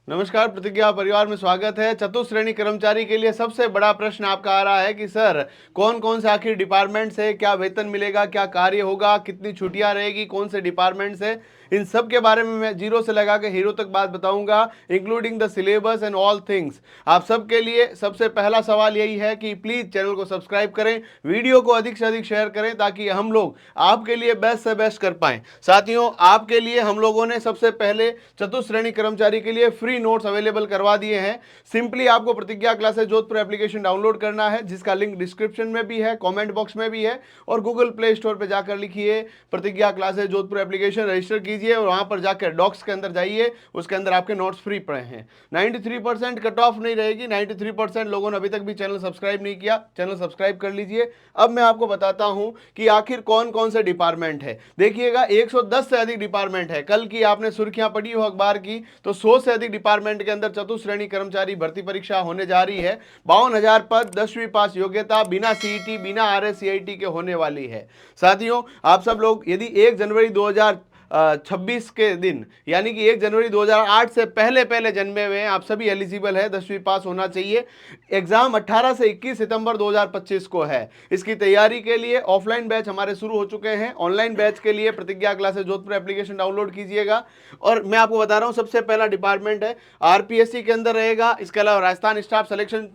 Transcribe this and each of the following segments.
नमस्कार, प्रतिज्ञा परिवार में स्वागत है। चतुश्रेणी कर्मचारी के लिए सबसे बड़ा प्रश्न आपका आ रहा है कि सर कौन कौन से आखिर डिपार्टमेंट से क्या वेतन मिलेगा, क्या कार्य होगा, कितनी छुट्टियां रहेगी, कौन से डिपार्टमेंट से, इन सब के बारे में मैं जीरो से लगा के हीरो तक बात बताऊंगा, including the syllabus and all things. आप सबके लिए सबसे पहला सवाल यही है कि प्लीज चैनल को सब्सक्राइब करें, वीडियो को अधिक से अधिक शेयर करें ताकि हम लोग आपके लिए बेस्ट से बेस्ट कर पाएं। साथियों, आपके लिए हम लोगों ने सबसे पहले चतुश्रेणी कर्मचारी के लिए फ्री नोट्स अवेलेबल करवा दिए हैं। सिंपली आपको प्रतिज्ञा क्लासेस जोधपुर एप्लीकेशन डाउनलोड करना है, जिसका लिंक डिस्क्रिप्शन में भी है, कमेंट बॉक्स में भी है, और गूगल प्ले स्टोर पे जाकर लिखिए प्रतिज्ञा क्लासेस जोधपुर एप्लीकेशन, रजिस्टर कीजिए और वहां पर जाकर डॉक्स के अंदर जाइए, उसके अंदर आपके नोट्स फ्री पड़े हैं। 93% कट ऑफ नहीं रहेगी। 93% लोगों ने अभी तक भी चैनल सब्सक्राइब नहीं किया, चैनल सब्सक्राइब कर लीजिए। अब मैं आपको बताता हूं कि आखिर कौन कौन से डिपार्टमेंट है। देखिएगा, 110 से अधिक डिपार्टमेंट है। कल की आपने सुर्खियां पढ़ी हो अखबार की, तो 100 से अधिक डिपार्टमेंट के अंदर चतुश्रेणी कर्मचारी भर्ती परीक्षा होने जा रही है। 52,000 पद, 10वीं पास योग्यता, बिना सीईटी बिना आरएससीआईटी के होने वाली है। साथियों, आप सब लोग यदि 1 जनवरी 2026 के दिन यानी कि 1 जनवरी 2008 से पहले पहले जन्मे हुए हैं, आप सभी एलिजिबल है, 10वीं पास होना चाहिए। एग्जाम 18 से 21 सितंबर 2025 को है। इसकी तैयारी के लिए ऑफलाइन बैच हमारे शुरू हो चुके हैं। ऑनलाइन बैच के लिए प्रतिज्ञा क्लासेस जोधपुर एप्लीकेशन डाउनलोड कीजिएगा। और मैं आपको बता रहा हूं, सबसे पहला डिपार्टमेंट है आरपीएससी के अंदर रहेगा। इसके अलावा राजस्थान स्टाफ सिलेक्शन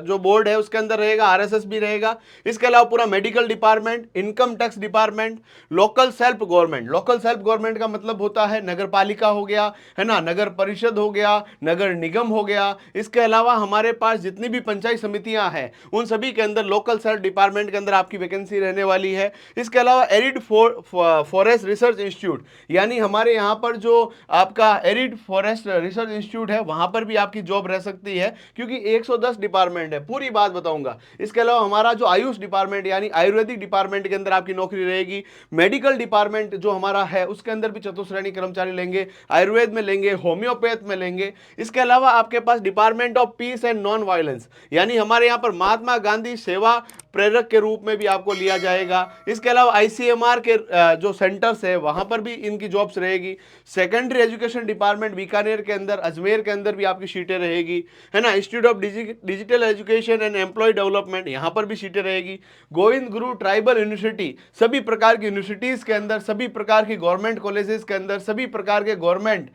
जो बोर्ड है उसके अंदर रहेगा, आरएसएस भी रहेगा। इसके अलावा पूरा medical department, income tax department, local self government. Local self government का मतलब होता है नगर पालिका हो गया, है ना, नगर परिषद हो गया, नगर निगम हो गया। इसके अलावा हमारे पास जितनी भी पंचायत समितियां हैं उन सभी के अंदर लोकल सेल्फ डिपार्टमेंट के अंदर आपकी वैकेंसी रहने वाली है। इसके अलावा एरिड फॉरेस्ट रिसर्च इंस्टीट्यूट, यानी हमारे यहाँ पर जो आपका एरिड फॉरेस्ट रिसर्च इंस्टीट्यूट है वहां पर भी आपकी जॉब रह सकती है, क्योंकि 110 डिपार्टमेंट है, पूरी बात बताऊंगा। इसके अलावा हमारा जो आयुष डिपार्टमेंट यानी आयुर्वेदिक डिपार्टमेंट के अंदर आपकी नौकरी रहेगी। मेडिकल डिपार्टमेंट जो हमारा है उसके अंदर भी चतुश्रेणी कर्मचारी लेंगे, आयुर्वेद में लेंगे, होम्योपैथ में लेंगे। इसके अलावा आपके पास department of peace and non violence, यानी हमारे यहाँ पर महात्मा गांधी सेवा प्रेरक के रूप में भी आपको लिया जाएगा। इसके अलावा आईसीएमआर के जो सेंटर्स है वहां पर भी इनकी जॉब्स रहेगी। सेकेंडरी एजुकेशन डिपार्टमेंट बीकानेर के अंदर, अजमेर के अंदर भी आपकी सीटें रहेगी, है ना। Institute of digital education and employ development, यहां पर भी सीटें रहेगी। गोविंद गुरु ट्राइबल यूनिवर्सिटी, सभी प्रकार की यूनिवर्सिटीज के अंदर, सभी प्रकार की गवर्नमेंट कॉलेजेस के अंदर, सभी प्रकार के गवर्नमेंट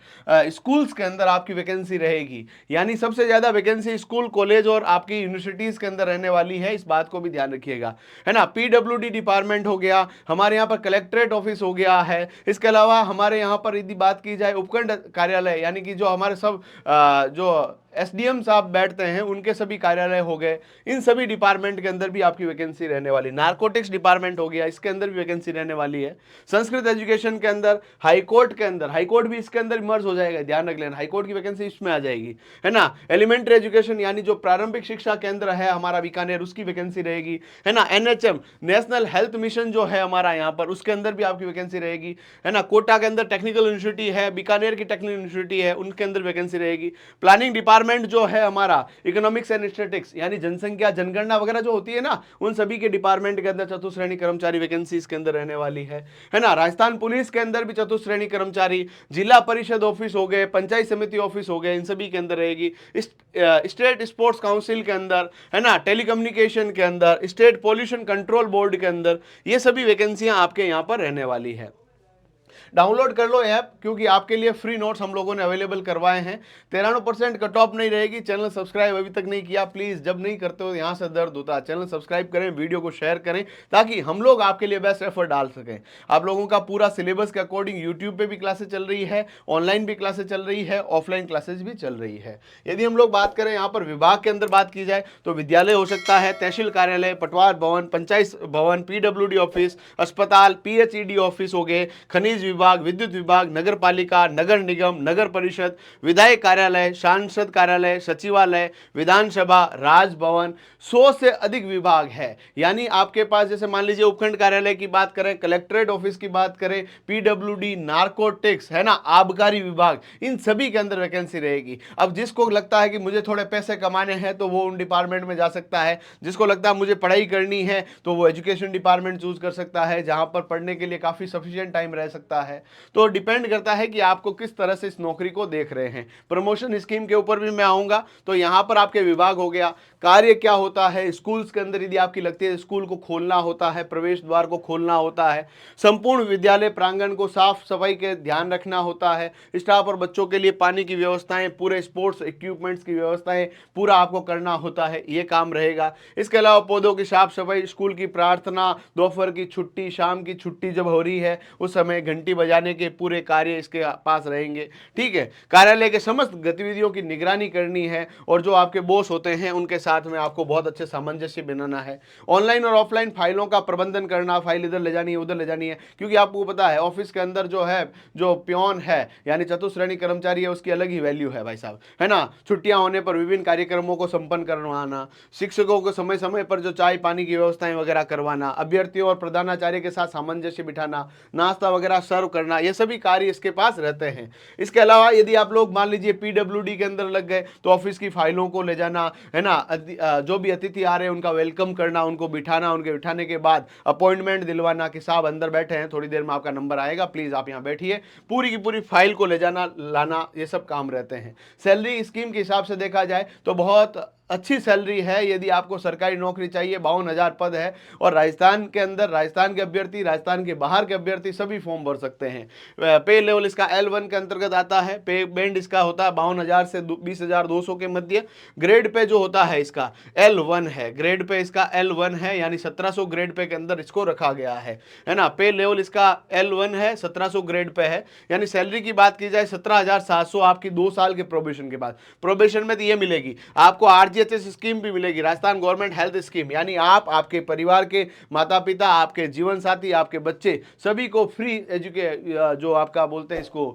स्कूल्स के अंदर आपकी वैकेंसी रहेगी। यानी सबसे ज्यादा वैकेंसी स्कूल, कॉलेज और आपकी यूनिवर्सिटीज के अंदर रहने वाली है, इस बात को भी ध्यान रखिएगा, है ना। पीडब्ल्यूडी डिपार्टमेंट हो गया, हमारे यहाँ पर कलेक्ट्रेट ऑफिस हो गया है। इसके अलावा हमारे यहाँ पर यदि बात की जाए उपखंड कार्यालय, यानी कि जो हमारे सब जो एसडीएम साहब बैठते हैं उनके सभी कार्यालय हो गए, इन सभी डिपार्टमेंट के अंदर भी आपकी वैकेंसी रहने वाली। नारकोटिक्स डिपार्टमेंट हो गया, इसके अंदर भी वैकेंसी रहने वाली है। संस्कृत एजुकेशन के अंदर, हाईकोर्ट के अंदर, हाईकोर्ट भी इसके अंदर मर्ज हो जाएगा, ध्यान रख लेना, हाईकोर्ट की वैकेंसी इसमें आ जाएगी, है ना। एलिमेंट्री एजुकेशन यानी जो प्रारंभिक शिक्षा केंद्र है हमारा बीकानेर, उसकी वैकेंसी रहेगी, है ना। एनएचएम नेशनल हेल्थ मिशन जो है हमारा यहाँ पर, उसके अंदर भी आपकी वैकेंसी रहेगी, है ना। कोटा के अंदर टेक्निकल यूनिवर्सिटी है, बीकानेर की टेक्निकल यूनिवर्सिटी है, उनके अंदर वैकेंसी रहेगी। प्लानिंग डिपार्टमेंट जो है हमारा, इकोनॉमिक्स एंड स्टैटिस्टिक्स यानी जनसंख्या जनगणना वगैरह जो होती है ना, उन सभी के डिपार्टमेंट के अंदर चतुश्रेणी कर्मचारी वैकेंसी इसके अंदर रहने वाली है ना। राजस्थान पुलिस के अंदर भी चतुश्रेणी कर्मचारी, जिला परिषद ऑफिस हो गए, पंचायत समिति ऑफिस हो गए, इन सभी के अंदर रहेगी। स्टेट स्पोर्ट्स काउंसिल के अंदर, है ना, टेलीकम्युनिकेशन के अंदर, स्टेट पोल्यूशन कंट्रोल बोर्ड के अंदर, ये सभी वैकेंसियां आपके यहां पर रहने वाली है। डाउनलोड कर लो ऐप, क्योंकि आपके लिए फ्री नोट्स हम लोगों ने अवेलेबल करवाए हैं। 93% कट ऑफ नहीं रहेगी। चैनल सब्सक्राइब अभी तक नहीं किया, प्लीज, जब नहीं करते हो यहां से दर्द होता है। चैनल सब्सक्राइब करें, वीडियो को शेयर करें, ताकि हम लोग आपके लिए बेस्ट एफर्ट डाल सकें। आप लोगों का पूरा सिलेबस के अकॉर्डिंग यूट्यूब पे भी क्लासेस चल रही है, ऑनलाइन भी क्लासेस चल रही है, ऑफलाइन क्लासेस भी चल रही है। यदि हम लोग बात करें यहाँ पर विभाग के अंदर बात की जाए तो विद्यालय हो सकता है, तहसील कार्यालय, पटवार भवन, पंचायत भवन, पीडब्ल्यूडी ऑफिस, अस्पताल, पीएचईडी ऑफिस हो गए, खनिज विभाग, विद्युत विभाग, नगर पालिका, नगर निगम, नगर परिषद, विधायक कार्यालय, सांसद कार्यालय, सचिवालय, विधानसभा, राजभवन, 100 से अधिक विभाग है। यानी आपके पास जैसे मान लीजिए उपखंड कार्यालय की बात करें, कलेक्ट्रेट ऑफिस की बात करें, पीडब्ल्यूडी, नार्कोटिक्स, है ना, आबकारी विभाग, इन सभी के अंदर वैकेंसी रहेगी। अब जिसको लगता है कि मुझे थोड़े पैसे कमाने हैं तो वो उन डिपार्टमेंट में जा सकता है, जिसको लगता है मुझे पढ़ाई करनी है तो वो एजुकेशन डिपार्टमेंट चूज कर सकता है, जहां पर पढ़ने के लिए काफी सफिशिएंट टाइम रह सकता है। तो डिपेंड करता है कि आपको किस तरह से इस नौकरी को देख रहे हैं। प्रमोशन स्कीम के ऊपर भी मैं आऊंगा। तो यहाँ पर आपके विभाग हो गया, कार्य क्या होता है, स्कूल्स के अंदर यदि आपकी लगती है स्कूल को खोलना होता है, प्रवेश द्वार को खोलना होता है, संपूर्ण विद्यालय प्रांगण को साफ सफाई के ध्यान रखना होता है, स्टाफ और बच्चों के लिए पानी की व्यवस्थाएं, पूरे स्पोर्ट्स इक्विपमेंट्स की व्यवस्थाएं पूरा आपको करना होता है, ये काम रहेगा। इसके अलावा पौधों की साफ सफाई, स्कूल की प्रार्थना, दोपहर की छुट्टी, शाम की छुट्टी जब हो रही है उस समय घंटी बजाने के पूरे कार्य इसके पास रहेंगे। ठीक है, कार्यालय के समस्त गतिविधियों की निगरानी करनी है और जो आपके बॉस होते हैं उनके साथ में आपको बहुत अच्छे सामंजस्य बनाना है। ऑनलाइन और ऑफलाइन फाइलों का प्रबंधन करना, फाइल इधर ले जानी है उधर ले जानी है, क्योंकि आपको पता है ऑफिस के अंदर जो है, जो पियोन है यानी चतुश्रेणी कर्मचारी है, उसकी अलग ही वैल्यू है भाई साहब, है ना। छुट्टियां होने पर विभिन्न कार्यक्रमों को संपन्न करवाना, शिक्षकों को समय समय पर जो चाय पानी की व्यवस्थाएं वगैरह करवाना, अभ्यर्थियों और प्रधानाचार्य के साथ सामंजस्य बिठाना, नाश्ता वगैरह सर्व करना, ये सभी कार्य इसके पास रहते हैं। इसके अलावा यदि आप लोग मान लीजिए पीडब्ल्यूडी के अंदर लग गए तो ऑफिस की फाइलों को ले जाना, है ना, जो भी अतिथि आ रहे हैं उनका वेलकम करना, उनको बिठाना, उनके बिठाने के बाद अपॉइंटमेंट दिलवाना कि साहब अंदर बैठे हैं, थोड़ी देर में आपका नंबर आएगा, प्लीज आप यहाँ बैठिए, पूरी की पूरी फाइल को ले जाना लाना, ये सब काम रहते हैं। सैलरी स्कीम के हिसाब से देखा जाए तो बहुत अच्छी सैलरी है। यदि आपको सरकारी नौकरी चाहिए, 52,000 पद है और राजस्थान के अंदर, राजस्थान के अभ्यर्थी, राजस्थान के बाहर के अभ्यर्थी सभी फॉर्म भर सकते हैं। पे लेवल इसका L1 के अंतर्गत आता है। पे बैंड इसका होता है 52,000 से 20,200 के मध्य। ग्रेड पे जो होता है इसका L1 है, ग्रेड पे इसका L1 है, यानी 1700 ग्रेड पे के अंदर इसको रखा गया है ना। पे लेवल इसका L1 है, 1700 ग्रेड पे है। यानी सैलरी की बात की जाए 17,700 आपकी 2 साल के प्रोबेशन के बाद। प्रोबेशन में तो ये मिलेगी आपको RGHS स्कीम भी मिलेगी, राजस्थान गवर्नमेंट हेल्थ स्कीम, यानी आप, आपके परिवार के माता पिता, आपके जीवन साथी, आपके बच्चे सभी को फ्री जो आपका बोलते हैं इसको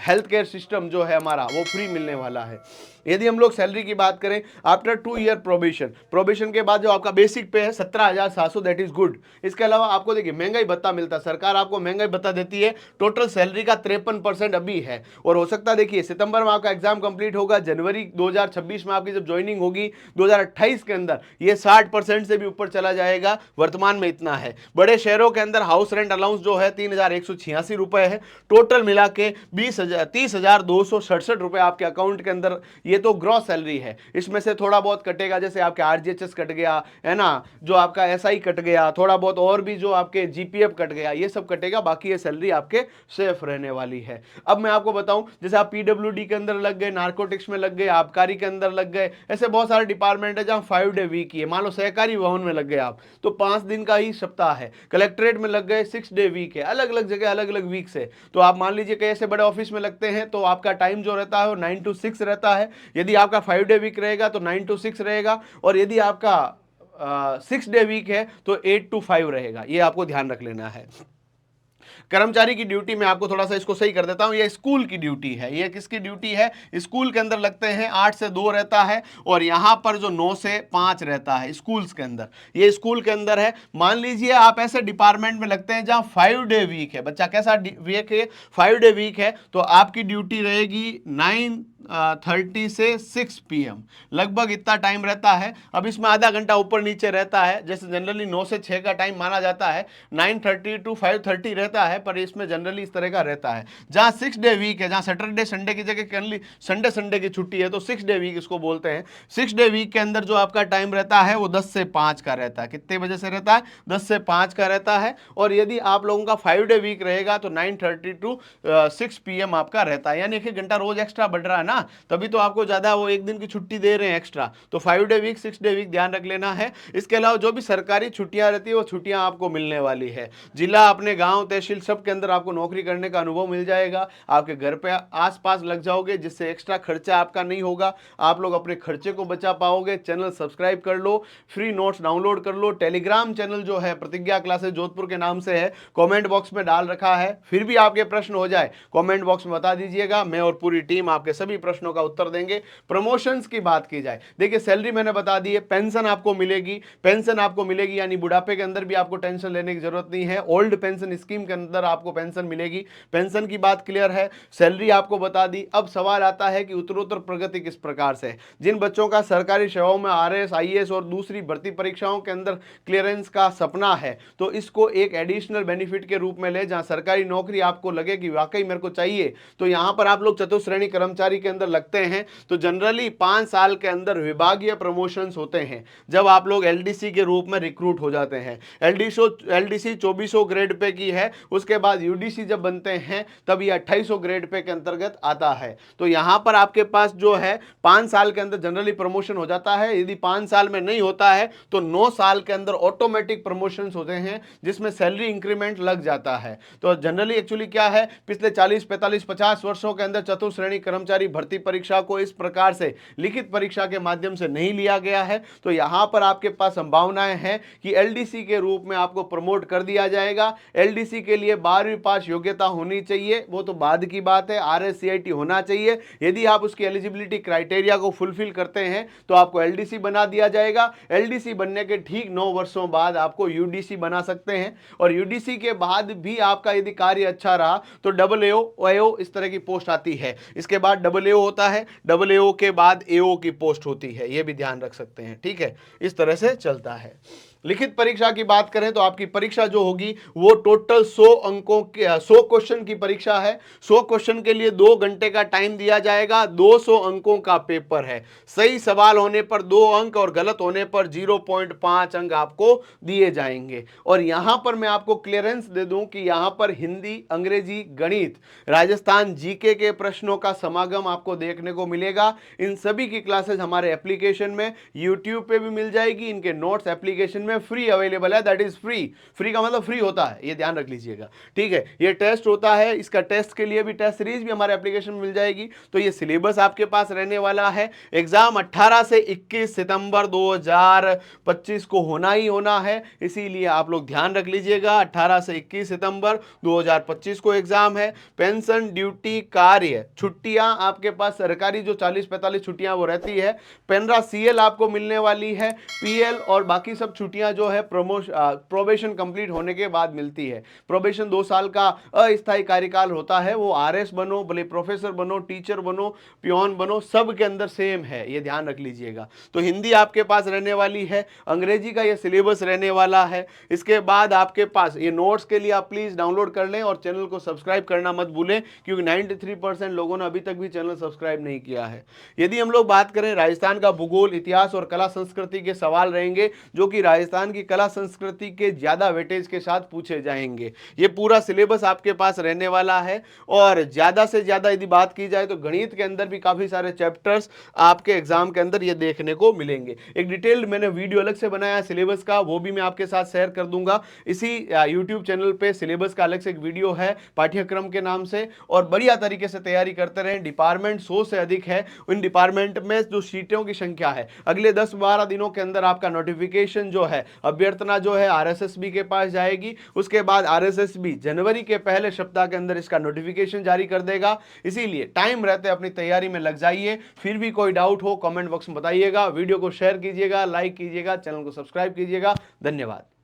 हेल्थ केयर सिस्टम जो है हमारा, वो फ्री मिलने वाला है। यदि हम लोग सैलरी की बात करें आफ्टर 2 ईयर प्रोबेशन के बाद जो आपका बेसिक पे है 17,700, दैट इज गुड। इसके अलावा आपको देखिए महंगाई भत्ता मिलता है, सरकार आपको महंगाई भत्ता देती है। टोटल सैलरी का 53% अभी है और हो सकता है देखिए सितंबर में आपका एग्जाम कंप्लीट होगा, जनवरी 2026 में आपकी जब ज्वाइनिंग होगी 2028 के अंदर ये 60% से भी ऊपर चला जाएगा। वर्तमान में इतना है। बड़े शहरों के अंदर हाउस रेंट अलाउंस जो है 3,186 रुपए है। टोटल मिला के 30,267 रुपए आपके अकाउंट के अंदर, ये तो ग्रॉस सैलरी है। इसमें से थोड़ा बहुत कटेगा, जैसे आपके RGHS कट गया, है ना, जो आपका SI कट गया, थोड़ा बहुत और भी जो आपके GPF कट गया, ये सब कटेगा, बाकी ये सैलरी आपके सेफ रहने वाली है। अब मैं आपको बताऊं, जैसे आप PWD के अंदर लग गए, नार्कोटिक्स में लग गए, आबकारी के अंदर लग गए, ऐसे बहुत सारे डिपार्टमेंट है जहां 5 डे वीक ही है। मान लो सहकारी भवन में लग गए आप तो 5 दिन का ही सप्ताह है। कलेक्ट्रेट में लग गए 6 डे वीक है। अलग अलग जगह अलग अलग वीक्स है। तो आप मान लीजिए कई ऐसे बड़े ऑफिस में लगते हैं तो आपका टाइम जो रहता है वो 9 to 6 रहता है। यदि आपका 5 डे वीक रहेगा तो 9 to 6 रहेगा, और यदि आपका 6 डे वीक है तो 8 to 5 रहेगा। ये आपको ध्यान रख लेना है। कर्मचारी की ड्यूटी में आपको थोड़ा सा इसको सही कर देता हूं, ये स्कूल की ड्यूटी है। ये किसकी ड्यूटी है? स्कूल के अंदर लगते हैं 8 से 2 रहता है, और यहां पर जो 9 से 5 रहता है स्कूल्स के अंदर, ये स्कूल के अंदर है। मान लीजिए आप ऐसे डिपार्टमेंट में लगते हैं जहां 5 डे वीक है, बच्चा कैसा वीक है? 5 डे वीक है, तो आपकी ड्यूटी रहेगी 9:30 से 6 PM, लगभग इतना टाइम रहता है। अब इसमें आधा घंटा ऊपर नीचे रहता है, जैसे जनरली 9 से 6 का टाइम माना जाता है, 9:30 to 5:30 रहता है, पर इसमें जनरली इस तरह का रहता है। जहां 6 डे वीक है, जहां सैटरडे संडे की जगह करली संडे की छुट्टी है, तो 6 डे वीक इसको बोलते हैं। 6 डे वीक के अंदर जो आपका टाइम रहता है वो 10 से 5 का रहता है। कितने बजे से रहता है? 10 से 5 का रहता है। और यदि आप लोगों का 5 डे वीक रहेगा तो 9:30 to 6 PM आपका रहता है, यानी 1 घंटा रोज एक्स्ट्रा बढ़ रहा है ना, तभी तो आपको ज्यादा वो 1 दिन की छुट्टी दे रहे हैं एक्स्ट्रा। तो 5 डे वीक 6 डे वीक ध्यान रख लेना है। इसके अलावा जो भी सरकारी छुट्टियां रहती है वो छुट्टियां आपको मिलने वाली है। जिला, अपने गांव, तहसील सब के अंदर आपको नौकरी करने का अनुभव मिल जाएगा। आपके घर पे आसपास लग जाओगे, जिससे एक्स्ट्रा खर्चा आपका नहीं होगा। आप लोग अपने खर्चे को बचा पाओगे। चैनल सब्सक्राइब कर लो, फ्री नोट्स डाउनलोड कर लो। टेलीग्राम चैनल जो है प्रतिज्ञा क्लासेस जोधपुर के नाम से है, कमेंट बॉक्स में डाल रखा है। फिर भी आपके प्रश्न हो जाए कमेंट बॉक्स में बता दीजिएगा, मैं और पूरी टीम आपके सभी प्रश्नों का उत्तर देंगे। प्रमोशंस की बात की जाए, देखिए सैलरी मैंने बता दी है, पेंशन आपको मिलेगी, पेंशन आपको मिलेगी यानी बुढ़ापे के अंदर भी आपको टेंशन लेने की जरूरत नहीं है। ओल्ड पेंशन स्कीम के अंदर आपको पेंशन मिलेगी, पेंशन की बात क्लियर है, सैलरी आपको बता दी। अब सवाल आता है कि उत्तरोत्तर प्रगति किस प्रकार से है। जिन बच्चों का सरकारी सेवाओं में आरएस, आईएएस और दूसरी भर्ती परीक्षाओं के अंदर क्लियरेंस का सपना है, तो इसको एक एडिशनल बेनिफिट के रूप में ले, जहां सरकारी नौकरी आपको लगे कि वाकई मेरे को चाहिए, तो यहां पर आप लोग चतुश्रेणी कर्मचारी के अंदर लगते हैं तो जनरली 5 साल के अंदर विभागीय प्रमोशंस होते हैं, जब आप लोग एलडीसी के रूप में रिक्रूट हो जाते हैं। एलडीसी 2400 ग्रेड पे की है, उसके बाद यूडीसी जब बनते हैं तब ये 2800 ग्रेड पे के अंतर्गत आता है। तो यहां पर आपके पास जो है 5 साल के अंदर जनरली प्रमोशन हो जाता है। यदि 5 साल में नहीं होता है तो 9 साल के अंदर ऑटोमेटिक प्रमोशंस होते हैं, जिसमें सैलरी इंक्रीमेंट लग जाता है। तो जनरली एक्चुअली क्या है, पिछले 40, 45, 50 वर्षों के अंदर चतुश्रेणी कर्मचारी भर्ती परीक्षा को इस प्रकार से लिखित परीक्षा के माध्यम से नहीं लिया गया है। तो यहां पर आपके पास संभावनाएं हैं कि एलडीसी के रूप में आपको प्रमोट कर दिया जाएगा। एलडीसी के लिए 12वीं पास योग्यता होनी चाहिए, वो तो बाद की बात है, आरएससीआईटी होना चाहिए। यदि आप उसकी एलिजिबिलिटी क्राइटेरिया को फुलफिल करते हैं तो आपको एलडीसी बना दिया जाएगा। एलडीसी बनने के ठीक 9 वर्षों बाद आपको यूडीसी बना सकते हैं, और यूडीसी के बाद भी आपका यदि कार्य अच्छा रहा तो डबल एओ, एओ इस तरह की पोस्ट आती है। इसके बाद डबल एओ होता है, डबल एओ के बाद एओ की पोस्ट होती है, यह भी ध्यान रख सकते हैं। ठीक है, इस तरह से चलता है। लिखित परीक्षा की बात करें तो आपकी परीक्षा जो होगी वो टोटल 100 अंकों के 100 क्वेश्चन की परीक्षा है। 100 क्वेश्चन के लिए 2 घंटे का टाइम दिया जाएगा। 200 अंकों का पेपर है। सही सवाल होने पर 2 अंक और गलत होने पर 0.5 अंक आपको दिए जाएंगे। और यहां पर मैं आपको क्लियरेंस दे दूं कि यहां पर हिंदी, अंग्रेजी, गणित, राजस्थान जीके के प्रश्नों का समागम आपको देखने को मिलेगा। इन सभी की क्लासेस हमारे एप्लीकेशन में, यूट्यूब पे भी मिल जाएगी। इनके नोट्स एप्लीकेशन में फ्री अवेलेबल है, दैट इज फ्री। फ्री का मतलब फ्री होता है, ये ध्यान रख लीजिएगा। ठीक है, ये टेस्ट होता है, इसका टेस्ट के लिए भी टेस्ट सीरीज भी हमारे एप्लीकेशन में मिल जाएगी। तो ये सिलेबस आपके पास रहने वाला है। एग्जाम 18 से 21 सितंबर 2025 को होना ही होना है, इसीलिए आप लोग ध्यान रख लीजिएगा। 18 से 21 सितंबर 2025 को एग्जाम है। पेंशन, ड्यूटी, कार्य, छुट्टियां आपके पास सरकारी जो 40-45 छुट्टियां वो रहती है। पेनरा सीएल आपको मिलने वाली है। पीएल और बाकी सब छुट्टियां जो है प्रोबेशन कंप्लीट होने के बाद मिलती है। प्रोबेशन 2 साल का अस्थायी कार्यकाल होता है। वो आरएस बनो, भले प्रोफेसर बनो, टीचर बनो, पियोन बनो, सब के अंदर सेम है, ये ध्यान रख लीजिएगा। तो हिंदी आपके पास रहने वाली है, अंग्रेजी का ये सिलेबस रहने वाला है। इसके बाद आपके पास ये नोट्स के लिए आप प्लीज डाउनलोड कर लें और चैनल को सब्सक्राइब करना मत भूलें, क्योंकि 93% लोगों ने अभी तक भी चैनल सब्सक्राइब नहीं किया है। यदि हम लोग बात करें, राजस्थान का भूगोल, इतिहास और कला संस्कृति के सवाल रहेंगे, जो कि राजस्थान की कला संस्कृति के ज्यादा वेटेज के साथ पूछे जाएंगे। ये पूरा सिलेबस आपके पास रहने वाला है। और ज्यादा से ज्यादा यदि बात की जाए तो गणित के अंदर भी काफी सारे चैप्टर्स आपके एग्जाम के अंदर ये देखने को मिलेंगे। एक डिटेल्ड मैंने वीडियो अलग से बनाया सिलेबस का, वो भी मैं आपके साथ शेयर कर दूंगा। इसी यूट्यूब चैनल पे सिलेबस का अलग से एक वीडियो है पाठ्यक्रम के नाम से। और बढ़िया तरीके से तैयारी करते रहें। डिपार्टमेंट 100 से अधिक है, उन डिपार्टमेंट में जो सीटों की संख्या है, अगले 10-12 दिनों के अंदर आपका नोटिफिकेशन जो है, अभ्यर्थना जो है आरएसएसबी के पास जाएगी। उसके बाद आरएसएसबी जनवरी के पहले सप्ताह के अंदर इसका नोटिफिकेशन जारी कर देगा। इसीलिए टाइम रहते अपनी तैयारी में लग जाइए। फिर भी कोई डाउट हो कमेंट बॉक्स में बताइएगा। वीडियो को शेयर कीजिएगा, लाइक कीजिएगा, चैनल को सब्सक्राइब कीजिएगा। धन्यवाद।